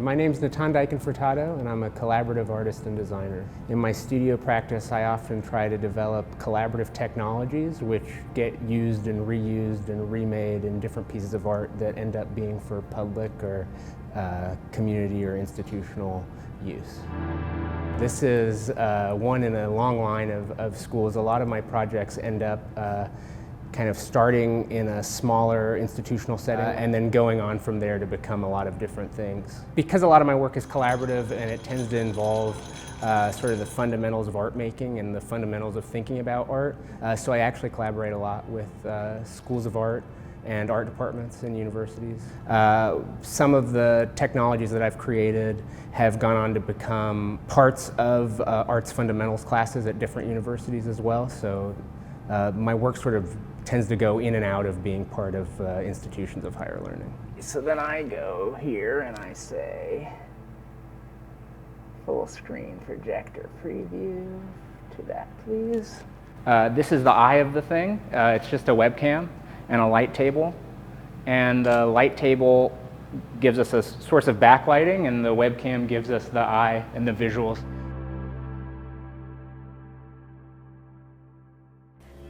My name's Natan Furtado, and I'm a collaborative artist and designer. In my studio practice, I often try to develop collaborative technologies which get used and reused and remade in different pieces of art that end up being for public or community or institutional use. This is one in a long line of schools. A lot of my projects end up kind of starting in a smaller institutional setting and then going on from there to become a lot of different things. Because a lot of my work is collaborative and it tends to involve sort of the fundamentals of art making and the fundamentals of thinking about art, so I actually collaborate a lot with schools of art and art departments in universities. Some of the technologies that I've created have gone on to become parts of arts fundamentals classes at different universities as well, so my work sort of tends to go in and out of being part of institutions of higher learning. So then I go here and I say, full screen projector preview, to that please. This is the eye of the thing. It's just a webcam and a light table. And the light table gives us a source of backlighting, and the webcam gives us the eye and the visuals.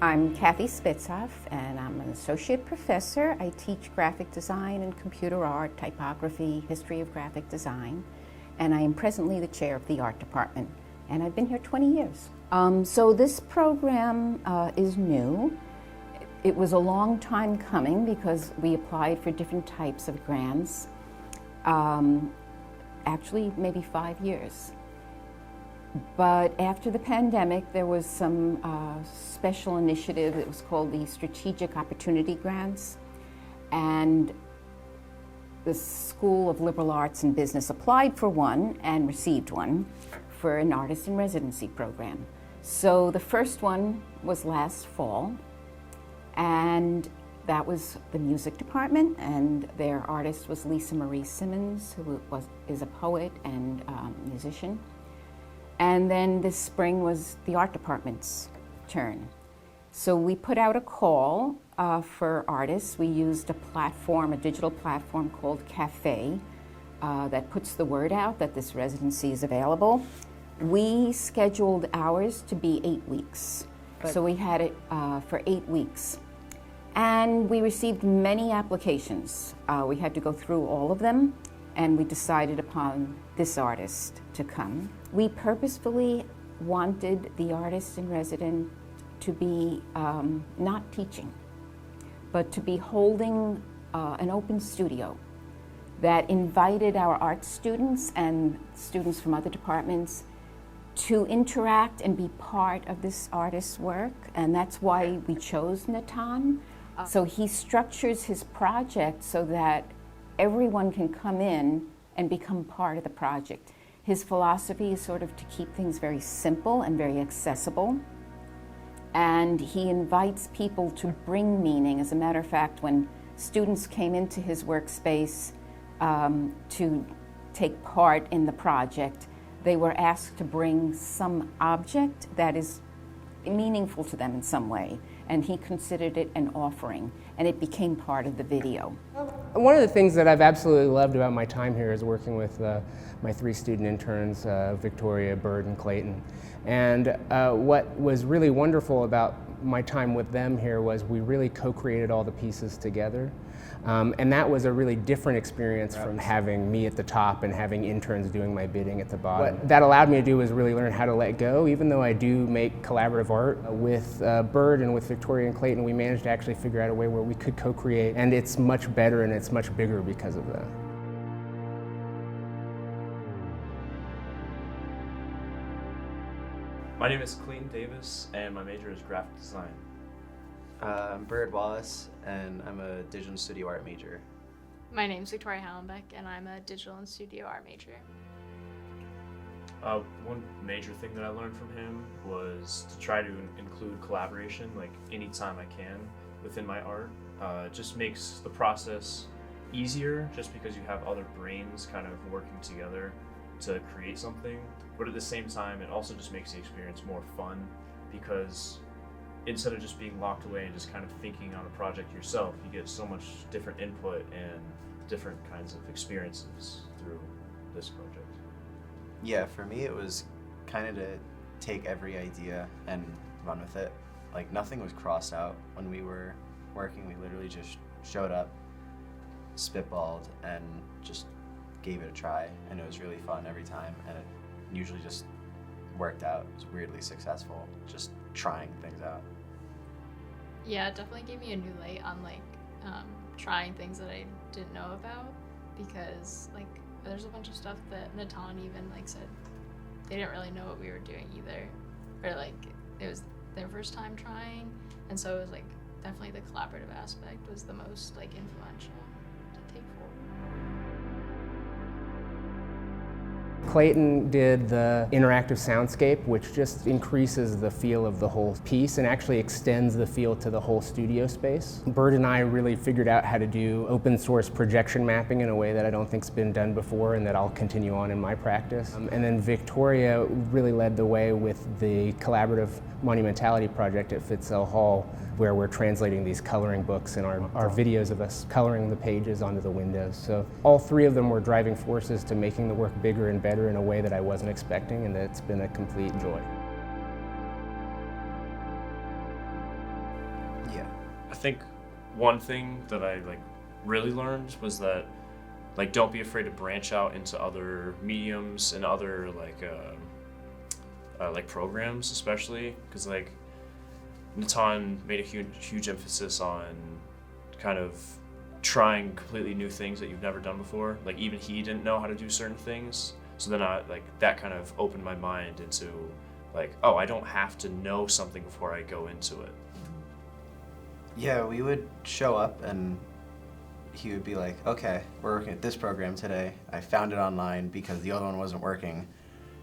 I'm Kathy Spitzoff, and I'm an associate professor. I teach graphic design and computer art, typography, history of graphic design, and I am presently the chair of the art department, and I've been here 20 years. So this program is new. It was a long time coming because we applied for different types of grants, actually maybe 5 years. But after the pandemic, there was some special initiative. It was called the Strategic Opportunity Grants. And the School of Liberal Arts and Business applied for one and received one for an artist in residency program. So the first one was last fall, and that was the music department, and their artist was Lisa Marie Simmons, who is a poet and musician. And then this spring was the art department's turn. So we put out a call for artists. We used a platform, a digital platform called Cafe, that puts the word out that this residency is available. We scheduled ours to be 8 weeks. So we had it for 8 weeks. And we received many applications. We had to go through all of them, and we decided upon this artist to come. We purposefully wanted the artist in residence to be not teaching, but to be holding an open studio that invited our art students and students from other departments to interact and be part of this artist's work, and that's why we chose Natan. So he structures his project so that everyone can come in and become part of the project. His philosophy is sort of to keep things very simple and very accessible. And he invites people to bring meaning. As a matter of fact, when students came into his workspace to take part in the project, they were asked to bring some object that is meaningful to them in some way. And he considered it an offering, and it became part of the video. One of the things that I've absolutely loved about my time here is working with my 3 student interns, Victoria, Bird, and Clayton. And what was really wonderful about my time with them here was we really co-created all the pieces together. And that was a really different experience from having me at the top and having interns doing my bidding at the bottom. What that allowed me to do was really learn how to let go. Even though I do make collaborative art with Bird and with Victoria and Clayton, we managed to actually figure out a way where we could co-create, and it's much better and it's much bigger because of that. My name is Clayton Davis, and my major is graphic design. I'm Bird Wallace, and I'm a digital and studio art major. My name's Victoria Hallenbeck, and I'm a digital and studio art major. One major thing that I learned from him was to try to include collaboration, like anytime I can, within my art. It just makes the process easier, just because you have other brains kind of working together to create something. But at the same time, it also just makes the experience more fun, because instead of just being locked away and just kind of thinking on a project yourself, you get so much different input and different kinds of experiences through this project? Yeah, for me it was kind of to take every idea and run with it. Like nothing was crossed out when we were working. We literally just showed up, spitballed, and just gave it a try, and it was really fun every time, and it usually just worked out. It was weirdly successful, just trying things out. Yeah, it definitely gave me a new light on like trying things that I didn't know about, because like there's a bunch of stuff that Natan even like said they didn't really know what we were doing either, or like it was their first time trying, and so it was like definitely the collaborative aspect was the most like influential to take forward. Clayton did the interactive soundscape, which just increases the feel of the whole piece and actually extends the feel to the whole studio space. Bert and I really figured out how to do open source projection mapping in a way that I don't think's been done before and that I'll continue on in my practice. And then Victoria really led the way with the collaborative monumentality project at Fitzell Hall, where we're translating these coloring books and our videos of us coloring the pages onto the windows. So all three of them were driving forces to making the work bigger and better in a way that I wasn't expecting, and it's been a complete joy. Yeah. I think one thing that I like really learned was that like don't be afraid to branch out into other mediums and other like programs, especially because like Natan made a huge emphasis on kind of trying completely new things that you've never done before. Like even he didn't know how to do certain things. So then that kind of opened my mind into like, oh, I don't have to know something before I go into it. Yeah, we would show up and he would be like, okay, we're working at this program today. I found it online because the other one wasn't working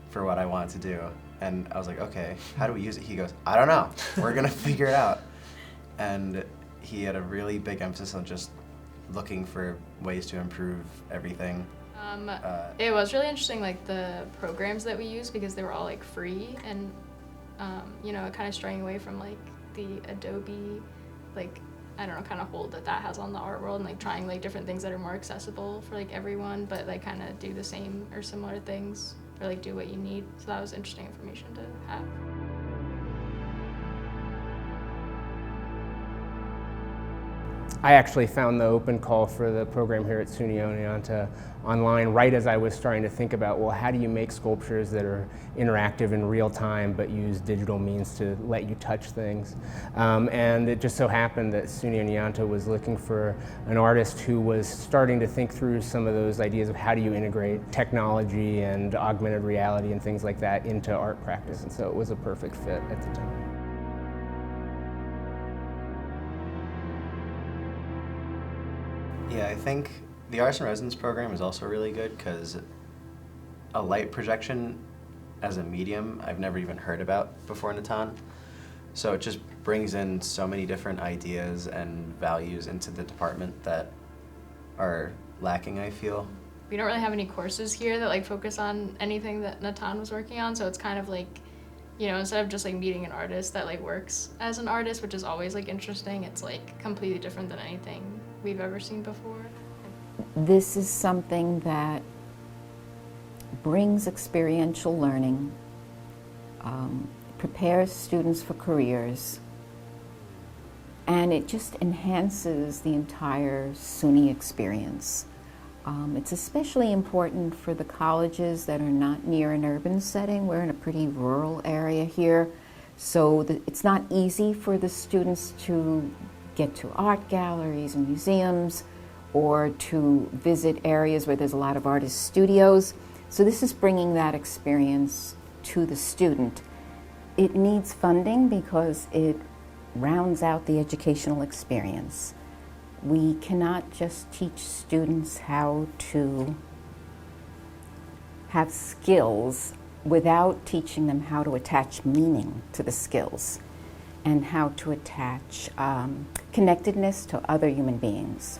for what I wanted to do. And I was like, okay, how do we use it? He goes, I don't know. We're going to figure it out. And he had a really big emphasis on just looking for ways to improve everything. It was really interesting, like the programs that we used, because they were all like free, and you know, kind of straying away from like the Adobe, like I don't know, kind of hold that has on the art world, and like trying like different things that are more accessible for like everyone, but like kind of do the same or similar things, or like do what you need. So that was interesting information to have. I actually found the open call for the program here at SUNY Oneonta online right as I was starting to think about, well, how do you make sculptures that are interactive in real time but use digital means to let you touch things? And it just so happened that SUNY Oneonta was looking for an artist who was starting to think through some of those ideas of how do you integrate technology and augmented reality and things like that into art practice. And so it was a perfect fit at the time. Yeah, I think the Arts in Residence program is also really good because a light projection as a medium I've never even heard about before Natan. So it just brings in so many different ideas and values into the department that are lacking, I feel. We don't really have any courses here that like focus on anything that Natan was working on, so it's kind of like, you know, instead of just like meeting an artist that like works as an artist, which is always like interesting, it's like completely different than anything we've ever seen before. This is something that brings experiential learning, prepares students for careers, and it just enhances the entire SUNY experience. It's especially important for the colleges that are not near an urban setting. We're in a pretty rural area here, so it's not easy for the students to get to art galleries and museums or to visit areas where there's a lot of artist studios. So this is bringing that experience to the student. It needs funding because it rounds out the educational experience. We cannot just teach students how to have skills without teaching them how to attach meaning to the skills and how to attach connectedness to other human beings.